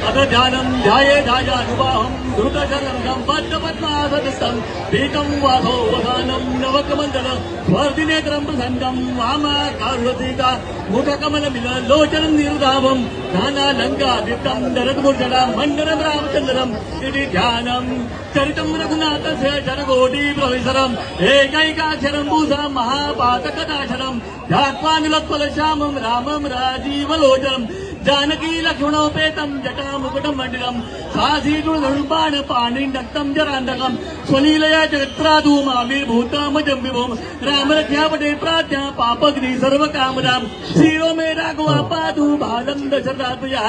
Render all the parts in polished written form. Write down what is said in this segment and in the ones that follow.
अथ ध्यानं ध्याये ध्यायानुभावं धृतशरणं पद्मपद्मासनस्थं पीतं वासोवसानं नवकमण्डलं स्वर्धिनेत्रं प्रसन्नं वामाकारुणसीता मुखकमलमिललोचनं निर्धावं नानालङ्कादिप्तं दरद्मूर्धनं मण्डलं रामचन्द्रम् इति ध्यानं चरितं रघुनाथस्य जनकोटिप्रविशरम् एकैकाक्षरं भूषं महापातकदाक्षरं ध्यात्वानुलत्फलश्यामं रामं राजीवलोचनम् जानकी लक्ष्मणोपेतं जटामुकुटं मण्डिलं साधीगुणधनुर्बाण पाणिण्डक्तं जराण्डकं स्वलीलया जगत्रादु माविर्भूतमजं विभुं रामरक्षापटे प्राज्ञा पापग्नि सर्वकामदां श्रीरो मे राघवा पातु बालं दशरथात्मजा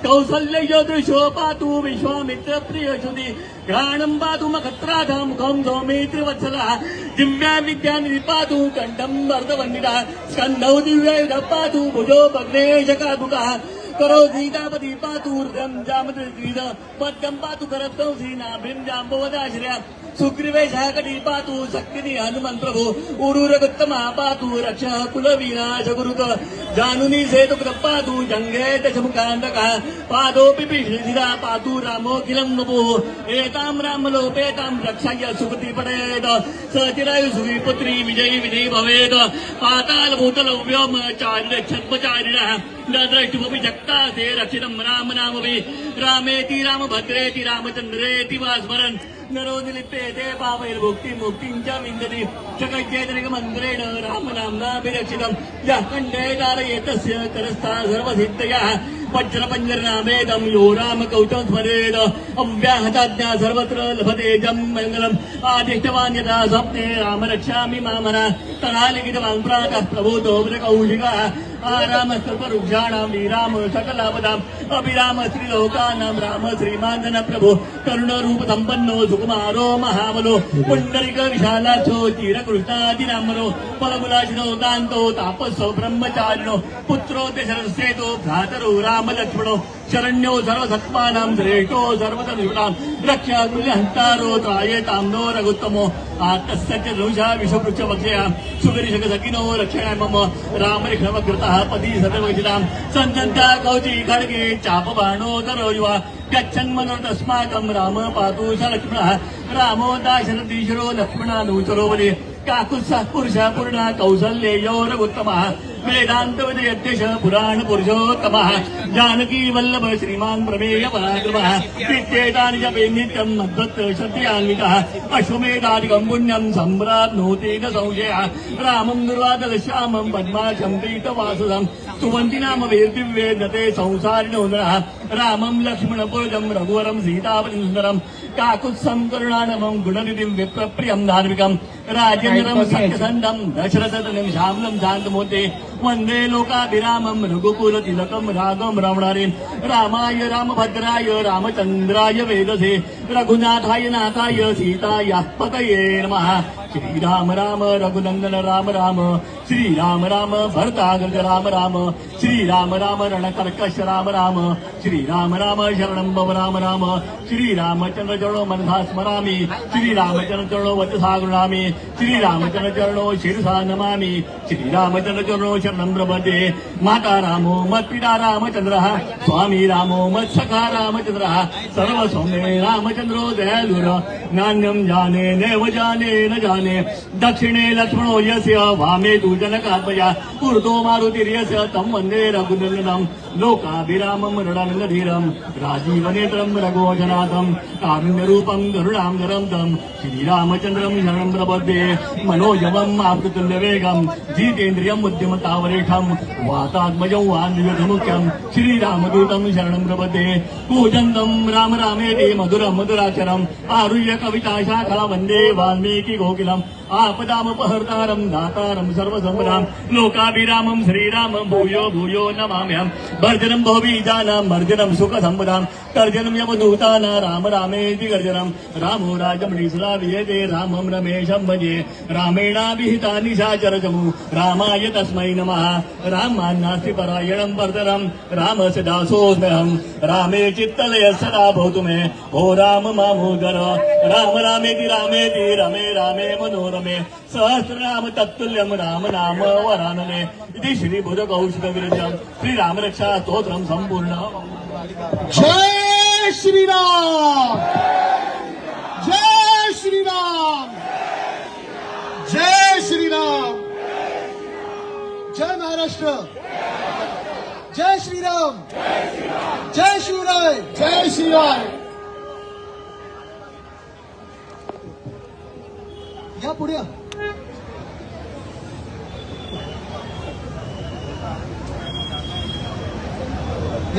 कौसल्ययो दृशो पातु विश्वामित्रप्रियश्रुति घ्राणं पातु मखत्राधां मुखं सौमित्रिवत्सलः दिव्या विद्यानिधि पातु कण्ठं वर्धवन्निता स्कन्धौ दिव्यायुधः पातु भुजो भग्नेशकातुकः करो सीतापति पातु हृदयं जामद्रीद पद्मं पातु करत्तं सीनाभिं जाम्बवदाश्रया सुग्रीवेशः कटी पातु शक्तिनि हनुमन् प्रभु उरुरगुत्तमा पातु रक्ष कुलविनाश गुरुत जानुनी सेतुकृत पातु जङ्गे दशमुखान्तकः पादोऽपि पिशिदा पातु रामोऽखिलं नपुः एतां रामलोपेतां रक्षाय सुकृति पठेत् स चिरायु सुखी पुत्री विजयी विजयी भवेत् पाताल भूतल व्योम चारिण छद्मचारिणः न द्रष्टुमपि जक्ता ते रक्षितं राम नामपि रामेति रामभद्रेति रामचन्द्रेति वा स्मरन् नरो निलिप्यते पापैर्भुक्तिं मुक्तिं च विन्दति जगज्जेतनिकमन्त्रेण रामनाम्नाभिरक्षितं यः कण्ठे धारयेतस्य करस्था सर्वसिद्धयः वज्रपञ्जरनामेदं यो रामकौचं स्मरेद अव्याहताज्ञा सर्वत्र लभते जं मङ्गलम् आदिष्टवान् यथा स्वप्ने राम रक्षामि मामना तथा लिखितवान् प्रातः प्रभूतो व्रकौशिकः आरामस्तल्पवृक्षाणां वीराम सकलापदाम् अभिराम श्रीलोकानां राम श्रीमान्दन प्रभु करुणरूपसम्पन्नो सुकुमारो महाबलो पुण्डरिक विशालाक्षो चिरकृष्णादिनामनो फलमुलाशिनो दान्तो तापसो ब्रह्मचारिणो पुत्रो दशरथसेतो भ्रातरो रामलक्ष्मणो शरण्यो सर्वसत्त्वानां श्रेष्ठो सर्वतनुषां रक्षा कुल्यहन्तारो त्रायेतां नो रघुत्तमो आत्तस्य च धनुषा विषवृक्षवक्षया सुगरिशकसखिनो रक्षणाय मम रामरिक्षवकृतः पदी सर्वविजितां सञ्जन्ता कौची खड्गे चापबाणो धरो युवा गच्छन्मनोरस्माकं राम पातु स लक्ष्मणः रामो दाशरथीश्वरो लक्ष्मणानुचरो बले काकुत्सः पुरुषः पूर्णः कौसल्येयो रघुत्तमः वेदान्तविदयद्यश पुराण पुरुषोत्तमः जानकी वल्लभ श्रीमान् प्रमेय पराक्रमः नित्येतानि जपे नित्यं मद्वत् श्रद्धयान्वितः अश्वमेधादिकं पुण्यं सम्प्राप्नोति न संशयः रामं दुर्वादलश्यामं पद्माक्षं पीतवासुदं स्तुवन्ति नाम वेद्दिव्ये नते संसारिणो नरः रामं लक्ष्मणपुरजं रघुवरं सीतापतिं सुन्दरं काकुत्सं करुणानमं गुणनिधिं विप्रप्रियं धार्मिकं राजेन्द्रं सत्यसन्धं दशरथतनं श्यामलं शान्तमूर्ते वन्दे लोकाभिरामं रघुकुलतिलकं राघवं रमणारीं रामाय रामभद्राय रामचन्द्राय वेदसे रघुनाथाय नाथाय सीतायाः पतये नमः श्रीराम राम रघुनन्दन राम राम श्रीराम राम भरताग्रज राम राम श्रीराम राम रणकर्कश राम राम श्रीराम राम शरणं भव राम राम श्रीरामचन्द्र चरणो मनसा स्मरामि श्रीरामचन्द्र चरणो वचसा गृह्णामि श्रीरामचन्द्र चरणो शिरसा नमामि श्रीरामचन्द्र चरणो शरणं प्रपद्ये माता रामो मत्पिता रामचन्द्रः स्वामी रामो मत्सखा रामचन्द्रः सर्वसौम्ये रामचन्द्रो दयालुर नान्यं जाने नैव जाने न जाने दक्षिणे लक्ष्मणो यस्य वामे तु जनकात्मजा ऊर्ध्वो मारुतिर्यस्य तं वन्दे रघुनन्दनं लोकाभिरामं रणनधीरं राजीवनेत्रं रघुवशनाथं कारुण्यरूपं करुणाकरं तं श्रीरामचन्द्रं शरणं प्रपद्ये मनोजवम् आप्तुल्यवेगं जितेन्द्रियं बुद्धिमतावरेठं वातात्मजं वान्वितमुख्यं श्रीरामदूतं शरणं प्रपद्ये कूजन्तं राम रामेति मधुरं मधुराक्षरम् आरुह्य कविताशाखा वन्दे वाल्मीकि कोकिलम् आपदामपहर्तारं दातारं सर्वसम्पदां लोकाभिरामं श्रीरामं भूयो भूयो नमाम्यहं भर्जनं भवबीजानां मर्जनं सुखसम्पदां तर्जनं यमदूतानां राम रामेति गर्जनं रामो राजमणिसुरा वियते रामं रमेशं भजे रामेणाभिहिता निशाचरचमु रामाय तस्मै नमः रामान्नास्ति परायणं वर्धनं रामस्य दासोऽस्म्यहं रामे चित्तलय सदा भवतु मे ओ राम मामोदर राम रामेति रमे रामे मनोरमे सहस्रनाम तत्तुल्यं राम नाम वरानने इति श्री बुधकौशिक विरजं श्री रामरक्षा स्तोत्रं संपूर्ण। जय श्रीराम, जय श्रीराम, जय श्रीराम, जय महाराष्ट्र, जय श्रीराम, जय शिवराय, जय शिवराय. या पुढे या.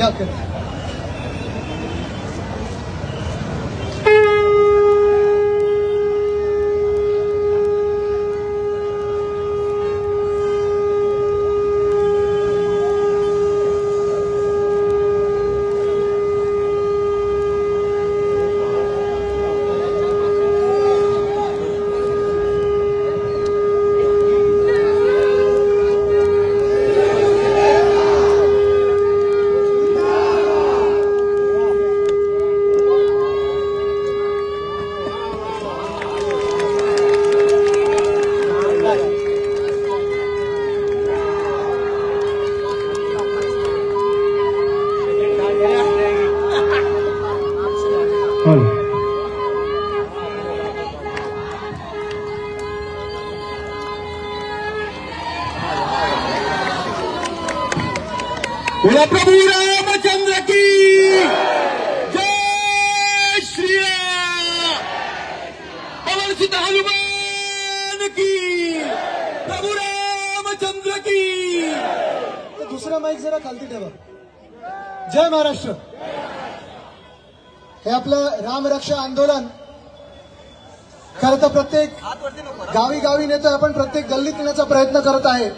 या कर. बोला प्रभु रामचंद्र की जय श्री राम. पवन सुत हनुमान की प्रभु रामचंद्र की. दुसरा माईक जरा खालती ठेवा. जय महाराष्ट्र. हे आपलं रामरक्षा आंदोलन खरं तर प्रत्येक गावी गावी नेतो आपण, प्रत्येक गल्लीत नेण्याचा प्रयत्न करत आहे.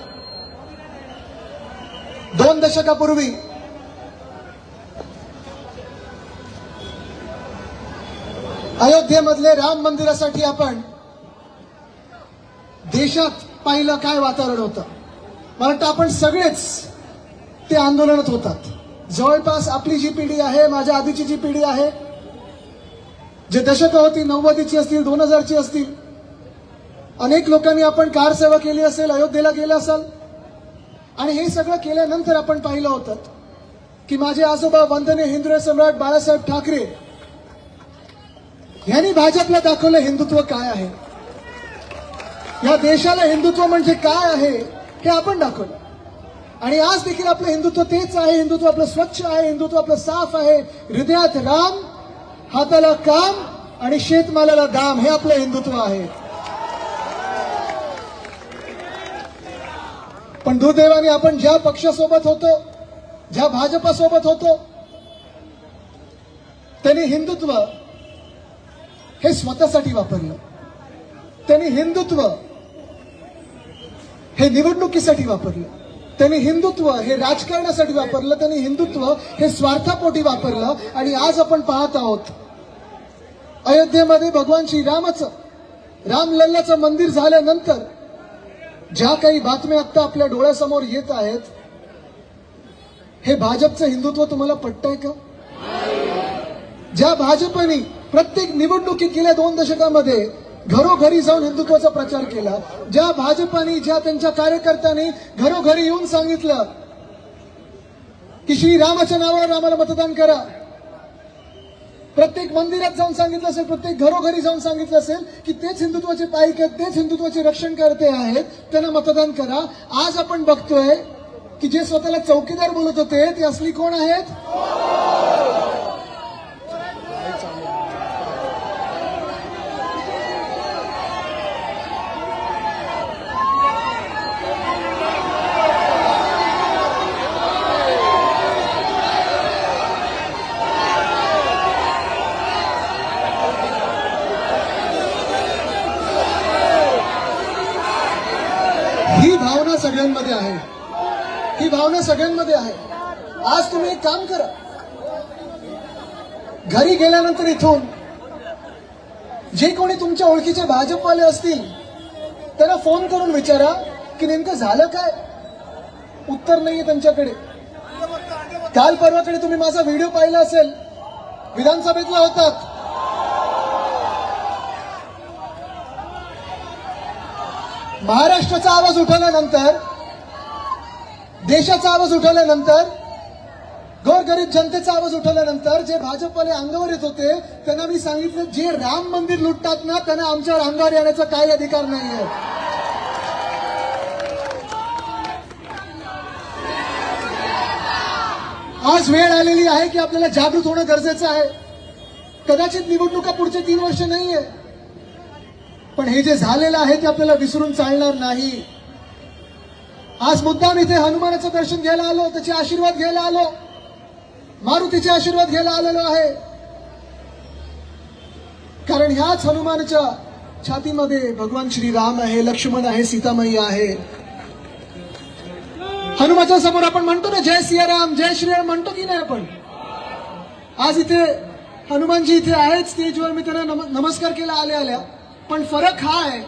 2 दशकापूर्वी अयोध्येमधले राम मंदिरासाठी आपण देशात पाहिलं काय वातावरण होतं. मला वाटतं आपण सगळेच ते आंदोलनात होतात. जवळपास आपली जी पिढी आहे, माझ्या आधीची जी पिढी आहे, जे दशकं होती 90ची असतील, 2000ची असतील, अनेक लोकांनी आपण कार सेवा केली असेल, अयोध्येला गेला असाल. आणि हे सगळं केल्यानंतर आपण पाहिलं होतं की माझे आजोबा वंदनीय हिंदू सम्राट बाळासाहेब ठाकरे यांनी भाजपला दाखवलं हिंदुत्व काय आहे. या देशाला हिंदुत्व म्हणजे काय आहे हे आपण दाखवलं. आणि आज देखील आपलं हिंदुत्व तेच आहे. हिंदुत्व आपलं स्वच्छ आहे, हिंदुत्व आपलं साफ आहे. हृदयात राम, हाताला काम आणि शेतमालाला दाम, हे आपलं हिंदुत्व आहे. पण दुर्दैवाने आपण ज्या पक्षासोबत होतो, ज्या भाजपासोबत होतो, त्यांनी हिंदुत्व हे स्वतःसाठी वापरलं. त्यांनी हिंदुत्व हे निवडणुकीसाठी वापरलं. त्यांनी हिंदुत्व हे राजकारणासाठी वापरलं. त्यांनी हिंदुत्व हे स्वार्थापोटी वापरलं. आणि आज आपण पाहत आहोत अयोध्येमध्ये भगवान श्रीरामाचं, रामलल्लाचं मंदिर झाल्यानंतर ज्या काही बातम्या आता आपल्या डोळ्यासमोर येत आहेत, हे भाजपचं हिंदुत्व तुम्हाला पटतंय का? ज्या भाजपने प्रत्येक निवडणुकीत गेल्या 2 दशकामध्ये घरोघरी जाऊन हिंदुत्वाचा प्रचार केला, ज्या भाजपने, ज्या त्यांच्या कार्यकर्त्यांनी घरोघरी येऊन सांगितलं की श्रीरामाच्या नावावर आम्हाला मतदान करा, प्रत्येक मंदिरात जाऊन सांगितलं असेल, प्रत्येक घरोघरी जाऊन सांगितलं असेल की तेच हिंदुत्वाचे पाईक आहेत, तेच हिंदुत्वाचे रक्षणकर्ते आहेत, त्यांना मतदान करा. आज आपण बघतोय की जे स्वतःला चौकीदार बोलत होते ते असली कोण आहेत? ही भावना सगळ्यांमध्ये आहे. ही भावना सगळ्यांमध्ये आहे. आज तुम्ही एक काम करा, घरी गेल्यानंतर इथून जे कोणी तुमच्या ओळखीचे भाजपवाले असतील त्यांना फोन करून विचारा की नेमकं झालं काय. उत्तर नाहीये त्यांच्याकडे. काल परवाकडे तुम्ही माझा व्हिडिओ पाहिला असेल, विधानसभेतला होतात. महाराष्ट्राचा आवाज उठवल्यानंतर, देशाचा आवाज उठवल्यानंतर गोरगरीब जनतेचा आवाज उठवल्यानंतर जे भाजपवाले अंगावर येत होते त्यांना मी सांगितलं, जे राम मंदिर लुटतात ना त्यांना आमच्यावर अंगावर येण्याचा काही अधिकार नाहीये. आज वेळ आलेली आहे की आपल्याला जागृत होणं गरजेचं आहे. कदाचित निवडणुका पुढचे 3 वर्ष नाहीये, पण हे जे झालेलं आहे ते आपल्याला विसरून चालणार नाही. आज मुद्दाम इथे हनुमानाचं दर्शन घ्यायला आलो, त्याचे आशीर्वाद घ्यायला आलो, मारुतीचे आशीर्वाद घ्यायला आलेलो आहे. कारण ह्याच हनुमानाच्या छातीमध्ये भगवान श्रीराम आहे, लक्ष्मण आहे, सीतामाई आहे. हनुमाच्या समोर आपण म्हणतो ना जय सियाराम, जय श्रीराम म्हणतो की नाही आपण. आज इथे हनुमानजी इथे आहेत स्टेजवर, मी त्यांना नमस्कार केला आल्या. पण फरक हा आहे,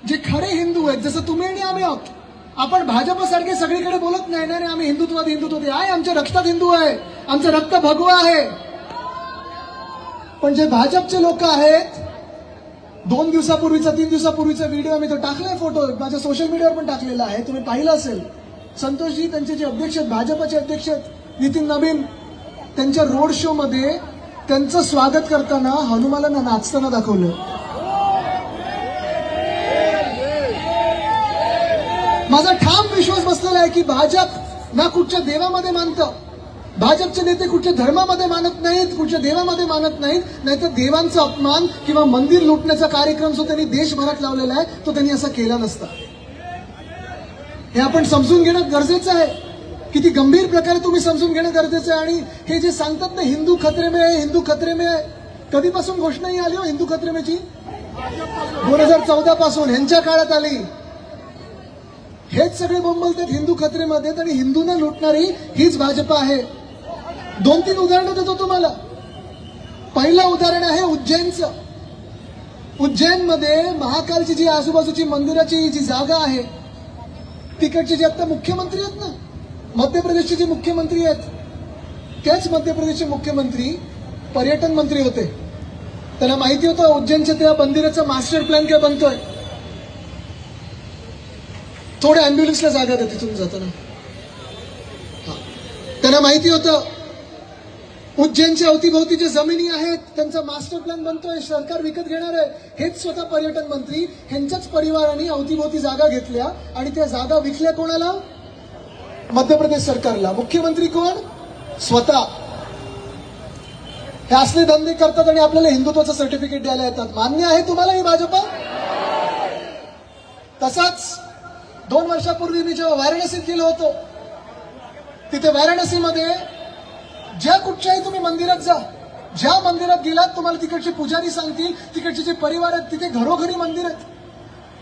जे खरे हिंदू आहेत जसं तुम्ही आणि आम्ही आहोत, आपण भाजपसारखे सगळीकडे बोलत नाही ना, आम्ही हिंदुत्व आहे, आमच्या रक्तात हिंदू आहे, आमचं रक्त भगवा आहे. पण जे भाजपचे लोक आहेत, 2 दिवसापूर्वीचा 3 दिवसापूर्वीचा व्हिडिओ मी तो टाकलाय, फोटो माझ्या सोशल मीडियावर पण टाकलेला आहे, तुम्ही पाहिलं असेल. संतोषजी त्यांचे जे अध्यक्ष आहेत, भाजपचे अध्यक्ष आहेत नितीन नवीन, त्यांच्या रोड शो मध्ये त्यांचं स्वागत करताना हनुमानाला नाचताना दाखवलं. माझा ठाम विश्वास बसलेला आहे की भाजप ना कुठच्या देवामध्ये मानतं, भाजपचे नेते कुठच्या धर्मामध्ये मानत नाहीत, कुठच्या देवामध्ये मानत नाहीत. नाहीतर देवांचा अपमान किंवा मंदिर लुटण्याचा कार्यक्रम जो त्यांनी देशभरात लावलेला आहे तो त्यांनी असा केला नसता. हे आपण समजून घेणं गरजेचं आहे. किती गंभीर प्रकारे तुम्ही समजून घेणं गरजेचं आहे. आणि हे जे सांगतात ना हिंदू खतरे में आहे, हिंदू खतरे में आहे, कधीपासून घोषणा ही आली हो हिंदू खतरे मेची? 2014 पासून ह्यांच्या काळात आली. हेच सगळे बोंबलतात हिंदू खतरेमध्ये, आणि हिंदूंना लुटणारी हीच भाजप आहे. 2-3 उदाहरणं देतो तुम्हाला. पहिलं उदाहरण आहे उज्जैनचं. उज्जैनमध्ये महाकालची जी आजूबाजूची मंदिराची जी जागा आहे, तिकडचे जे आता मुख्यमंत्री आहेत ना, मध्य प्रदेशचे जे मुख्यमंत्री आहेत, त्याच मध्य प्रदेशचे मुख्यमंत्री पर्यटन मंत्री होते. त्यांना माहिती होतं उज्जैनच्या त्या मंदिराचा मास्टर प्लॅन काय बनतोय. थोड्या अँब्युलन्सला जागा द्या तिथून जाताना. त्यांना माहिती होतं उज्जैनच्या अवतीभोवती जे जमिनी आहेत त्यांचा मास्टर प्लॅन बनतोय, सरकार विकत घेणार आहे. हेच स्वतः पर्यटन मंत्री ह्यांच्याच परिवाराने अवतीभोवती जागा घेतल्या आणि त्या जागा विकल्या कोणाला? मध्य प्रदेश सरकारला. मुख्यमंत्री कोण? स्वतः. हे असले धंदे करतात आणि आपल्याला हिंदुत्वाचं सर्टिफिकेट द्यायला येतात. मान्य आहे तुम्हाला ही भाजपा? तसाच 2 वर्षापूर्वी मी जेव्हा वाराणसीत गेलो होतो, तिथे वाराणसीमध्ये ज्या कुठच्याही तुम्ही मंदिरात जा, ज्या मंदिरात गेलात तुम्हाला तिकडचे पुजारी सांगतील, तिकडचे जे परिवार आहेत तिथे घरोघरी मंदिर आहेत.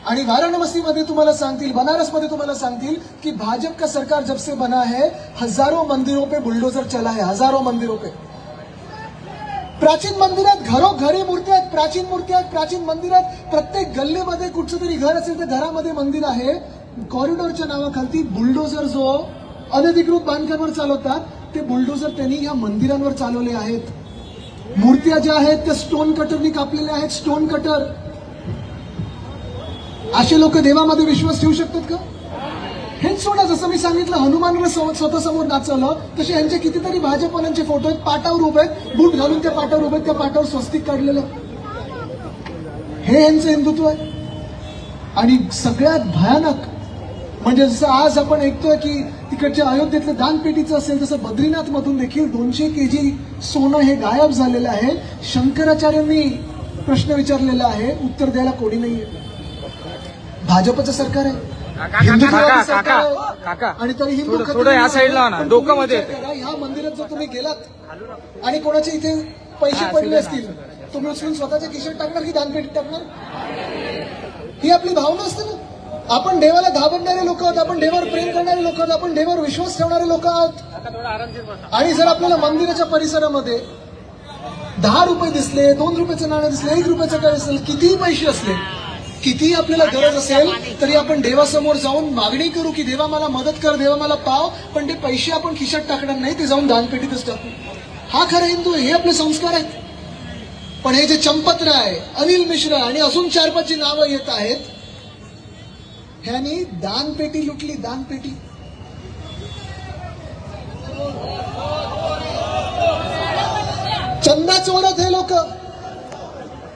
आणि वाराणसीमध्ये तुम्हाला सांगतील, बनारसमध्ये तुम्हाला सांगतील की भाजप का सरकार जब से बना है हजारों मंदिरों पे बुलडोजर चला है, हजारों मंदिरों पे. प्राचीन मंदिरात घरोघरी मूर्त्या आहेत, प्राचीन मूर्त्या आहेत, प्राचीन मंदिरात. प्रत्येक गल्लीमध्ये कुठचं तरी घर असेल तर घरामध्ये मंदिर आहे. कॉरिडॉरच्या नावाखाली बुलडोजर जो अनधिकृत बांधकामावर चालवतात, ते बुलडोजर त्यांनी या मंदिरांवर चालवले आहेत. मूर्त्या ज्या आहेत त्या स्टोन कटरनी कापलेल्या आहेत, स्टोन कटर. असे लोक देवामध्ये विश्वास ठेवू शकतात का? हेच सोडा, जसं मी सांगितलं हनुमानला स्वतः समोर नाचवलं, तसे यांचे कितीतरी भाजपवाल्यांचे फोटो आहेत, पाटावर उभे आहेत, बूट घालून त्या पाटावर उभे आहेत, त्या पाटावर स्वस्तिक काढलेलं. हे यांचं हिंदुत्व आहे. आणि सगळ्यात भयानक म्हणजे जसं आज आपण ऐकतोय की तिकडच्या अयोध्येतलं दानपेटीचं असेल, तसं बद्रीनाथ मधून देखील 200 केजी सोनं हे गायब झालेलं आहे. शंकराचार्यांनी प्रश्न विचारलेला आहे, उत्तर द्यायला कोणी नाहीये. भाजपचं सरकार आहे, हिंदुत्ववादी सरकार आहे, आणि तरी हिंदू या साईडला ना डोकामध्ये ह्या मंदिरात जर तुम्ही गेलात आणि कोणाचे इथे पैसे पडले असतील, तुम्ही उचलून स्वतःच्या खिशात टाकणार की दानपेटीत टाकणार? ही आपली भावना असते ना. आपण देवाला घाबरणारे लोक आहोत, आपण देवावर प्रेम करणारे लोक आहोत, आपण देवावर विश्वास ठेवणारे लोक आहोत. आणि जर आपल्याला मंदिराच्या परिसरामध्ये 10 रुपये दिसले, 2 रुपयाचं नाणं दिसले, 1 रुपयाचं काय दिसले, कितीही पैसे असले, कितीही आपल्याला गरज असेल तरी आपण देवासमोर जाऊन मागणी करू की देवा मला मदत कर, देवा मला पाव. पण ते पैसे आपण खिशात टाकणार नाही, ते जाऊन दानपेटीतच टाकू. हा खरा हिंदू आहे, हे आपले संस्कार आहेत. पण हे जे चंपतराय, अनिल मिश्रा आणि अजून 4-5 जी नावं येत आहेत, ह्यांनी दानपेटी लुटली, दानपेटी. चंदा चोरत हे लोक.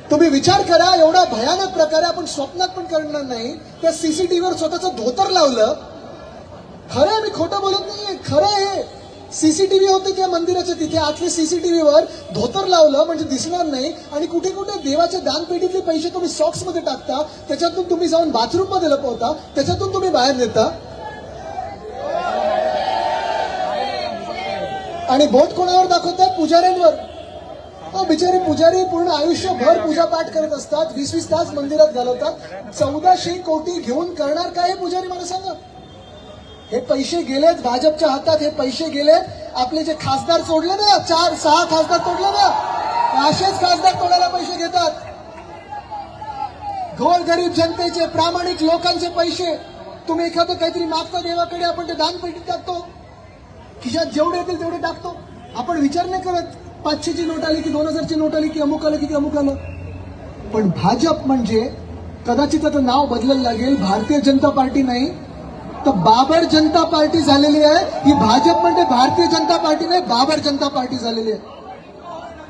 तुम्ही विचार करा, एवढा भयानक प्रकारे आपण स्वप्नात पण करणार नाही. त्या सीसीटीव्हीवर स्वतःचं धोतर लावलं. खरं आहे, मी खोटं बोलत नाहीये, खरं आहे. सीसीटीव्ही होते त्या मंदिराच्या तिथे, आतले सीसीटीव्हीवर धोतर लावलं म्हणजे दिसणार नाही. आणि कुठे कुठे देवाच्या दानपेटीतले पैसे तुम्ही सॉक्स मध्ये टाकता, त्याच्यातून तुम्ही जाऊन बाथरूम मध्ये लपवता, त्याच्यातून तुम्ही बाहेर नेता. आणि बोट कोणावर दाखवतात? पुजाऱ्यांवर. बिचारे पुजारी पूर्ण आयुष्यभर पूजा पाठ करत असतात, 20-20 तास मंदिरात घालवतात. 1400 कोटी घेऊन करणार काय हे पुजारी, मला सांगा. हे पैसे गेलेत भाजपच्या हातात, हे पैसे गेलेत. आपले जे खासदार सोडले ना, 4-6 खासदार तोडले ना, असेच खासदार तोडायला पैसे घेतात. गोरगरीब जनतेचे, प्रामाणिक लोकांचे पैसे तुम्ही एखादं काहीतरी मागता देवाकडे, आपण ते दानपेटीत टाकतो. खिशात जेवढे येतील तेवढे टाकतो. आपण विचार नाही करत 500ची नोट आली की 2000ची नोट आली की अमुक आलं की अमुक आलं. पण भाजप म्हणजे कदाचित आता नाव बदलायला लागेल, भारतीय जनता पार्टी नाही तर बाबर जनता पार्टी झालेली आहे. ही भाजप म्हणजे भारतीय जनता पार्टी नाही, बाबर जनता पार्टी झालेली आहे.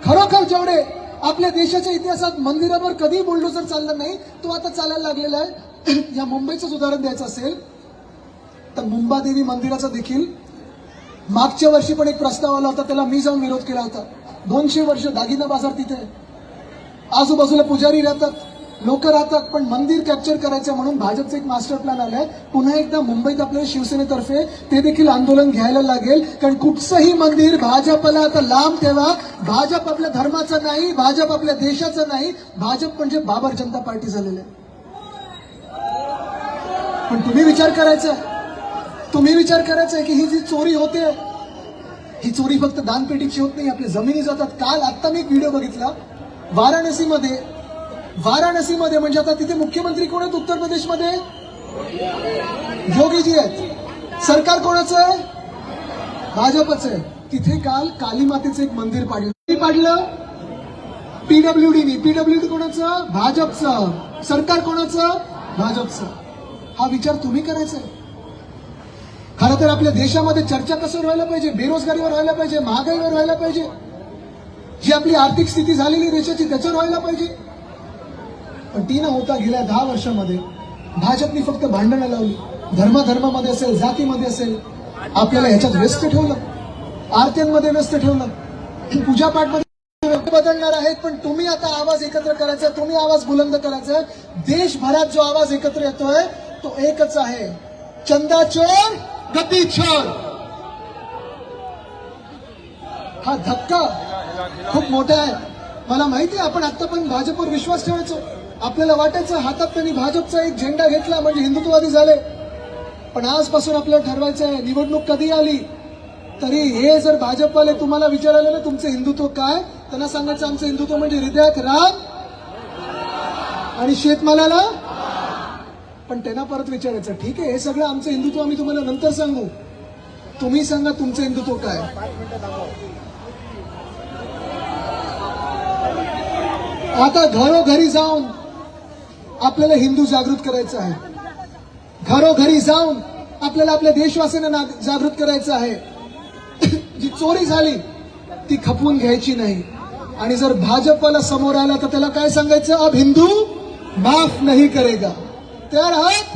खरोखर जेवढे आपल्या देशाच्या इतिहासात मंदिरावर कधी बुलडोझर चालला नाही, तो आता चालायला लागलेला आहे. या मुंबईचंच उदाहरण द्यायचं असेल तर मुंबादेवी मंदिराचा देखील मागच्या वर्षी पण एक प्रस्ताव आला होता, त्याला मी जाऊन विरोध केला होता. 200 वर्ष दागिना बाजार तिथे, आजूबाजूला पुजारी राहतात, लोक राहतात, पण मंदिर कॅप्चर करायचं म्हणून भाजपचं एक मास्टर प्लॅन आलाय. पुन्हा एकदा मुंबईत आपल्याला शिवसेनेतर्फे ते देखील आंदोलन घ्यायला लागेल. कारण कुठचंही मंदिर भाजपला आता लांब ठेवा. भाजप आपल्या धर्माचं नाही, भाजप आपल्या देशाचं नाही, भाजप म्हणजे बाबर जनता पार्टी झालेलं आहे. पण तुम्ही विचार करायचा की ही जी चोरी होते, ही चोरी फक्त दानपेटीची होत नाही, आपल्या जमिनी जातात. काल आत्ता मी एक व्हिडिओ बघितला वाराणसीमध्ये म्हणजे आता तिथे मुख्यमंत्री कोण आहेत उत्तर प्रदेशमध्ये? योगीजी आहेत. सरकार कोणाचं आहे? भाजपचं आहे. तिथे काल काली मातेचं एक मंदिर पाडलं पीडब्ल्यूडीनी. पीडब्ल्यूडी कोणाचं? भाजपचं. सरकार कोणाचं? भाजपचं. हा विचार तुम्ही करायचा आहे. खरं तर आपल्या देशामध्ये चर्चा कसं व्हायला पाहिजे? बेरोजगारीवर व्हायला पाहिजे, महागाईवर व्हायला पाहिजे, जी आपली आर्थिक स्थिती झालेली देशाची त्याच्यावर व्हायला पाहिजे. पण ती न होता गेल्या 10 वर्षामध्ये भाजपनी फक्त भांडणं लावली. धर्मामध्ये असेल, जातीमध्ये असेल, आपल्याला ह्याच्यात व्यस्त ठेवलं, आरत्यांमध्ये व्यस्त ठेवलं, पूजापाठमध्ये बदलणार आहेत. पण तुम्ही आता आवाज एकत्र करायचा, तुम्ही आवाज बुलंद करायचा. देशभरात जो आवाज एकत्र येतोय तो एकच आहे, चंदा चोर गद्दी चोर. हा धक्का खूप मोठा आहे. मला माहिती आहे, आपण आता पण भाजपवर विश्वास ठेवायचो. आपल्याला वाटायचं हातात त्यांनी भाजपचा एक झेंडा घेतला म्हणजे हिंदुत्ववादी झाले. पण आजपासून आपल्याला ठरवायचं आहे, निवडणूक कधी आली तरी हे जर भाजपवाले तुम्हाला विचारायला ना तुमचं हिंदुत्व काय, त्यांना सांगायचं आमचं हिंदुत्व म्हणजे हृदयात राम आणि शेतमालाला. पण त्यांना परत विचारायचं, ठीक आहे हे सगळं आमचं हिंदुत्व आम्ही तुम्हाला नंतर सांगू, तुम्ही सांगा तुमचं हिंदुत्व काय. आता घरोघरी जाऊन आपल्याला हिंदू जागृत करायचं आहे. घरोघरी जाऊन आपल्याला आपल्या देशवासीयांना जागृत करायचं आहे. जी चोरी झाली ती खपवून घ्यायची नाही. आणि जर भाजपला समोर आला तर त्याला काय सांगायचं? अब हिंदू माफ नहीं करेगा. तयार आहात?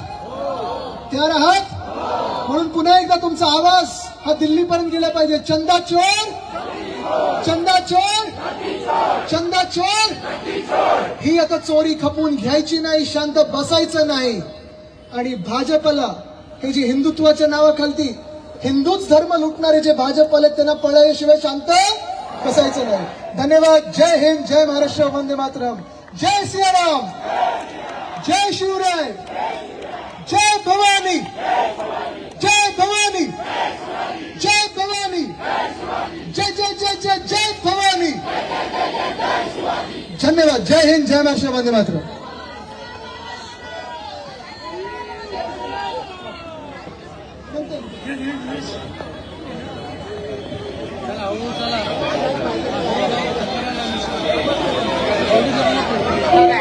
म्हणून पुन्हा एकदा तुमचा आवाज हा दिल्लीपर्यंत गेला पाहिजे. चंदा चोर, चंदा चोर, चंदा चोर. ही आता चोरी खपवून घ्यायची नाही, शांत बसायचं नाही. आणि भाजपला हे जे हिंदुत्वाच्या नावाखाली हिंदूच धर्म लुटणारे जे भाजपवाले त्यांना पळाल्याशिवाय शांत बसायचं नाही. धन्यवाद. जय हिंद, जय महाराष्ट्र, वंदे मातरम, जय सियाराम, जय शिवराय, जय भवानी, जय भवानी, जय भवानी, जय जय जय जय जय भवानी. धन्यवाद. जय हिंद, जय महाराष्ट्र, वंदे मातरम. चला